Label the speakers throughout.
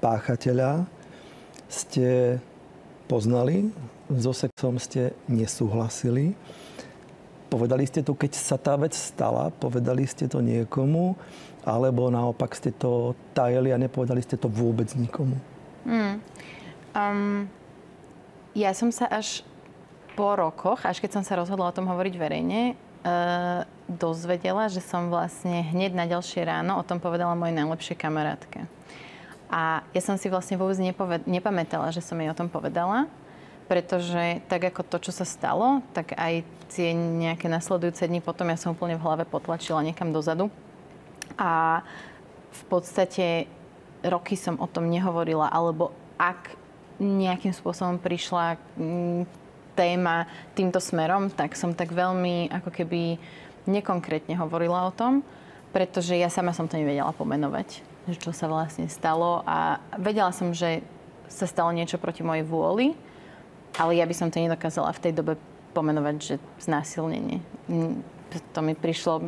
Speaker 1: páchateľa ste poznali, so sexom ste nesúhlasili. Povedali ste to, keď sa tá vec stala, povedali ste to niekomu, alebo naopak ste to tajili a nepovedali ste to vôbec nikomu?
Speaker 2: Ja som sa až po rokoch, až keď som sa rozhodla o tom hovoriť verejne, dozvedela, že som vlastne hneď na ďalšie ráno o tom povedala mojej najlepšej kamarátke. A ja som si vlastne vôbec nepamätala, že som jej o tom povedala, pretože tak ako to, čo sa stalo, tak aj tie nejaké nasledujúce dni potom ja som úplne v hlave potlačila niekam dozadu. A v podstate roky som o tom nehovorila, alebo ak nejakým spôsobom prišla téma týmto smerom, tak som tak veľmi ako keby nekonkrétne hovorila o tom, pretože ja sama som to nevedela pomenovať, že čo sa vlastne stalo a vedela som, že sa stalo niečo proti mojej vôli, ale ja by som to nedokázala v tej dobe pomenovať, že znásilnenie. To mi prišlo...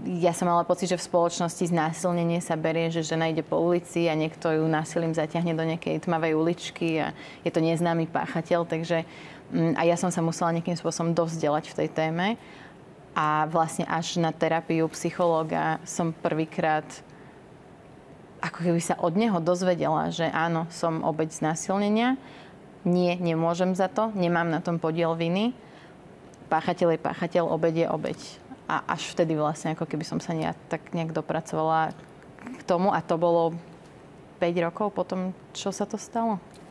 Speaker 2: Ja som mala pocit, že v spoločnosti znásilnenie sa berie, že žena ide po ulici a niekto ju násilím zatiahne do nejakej tmavej uličky a je to neznámy páchateľ, takže a ja som sa musela nejakým spôsobom dovzdelať v tej téme a vlastne až na terapiu psychológa som prvýkrát ako keby sa od neho dozvedela, že áno, som obeť znásilnenia, nie, nemôžem za to, nemám na tom podiel viny, páchateľ je páchateľ, obeť je obeť. A až vtedy vlastne, ako keby som sa tak nejak dopracovala k tomu. A to bolo 5 rokov potom, čo sa to stalo.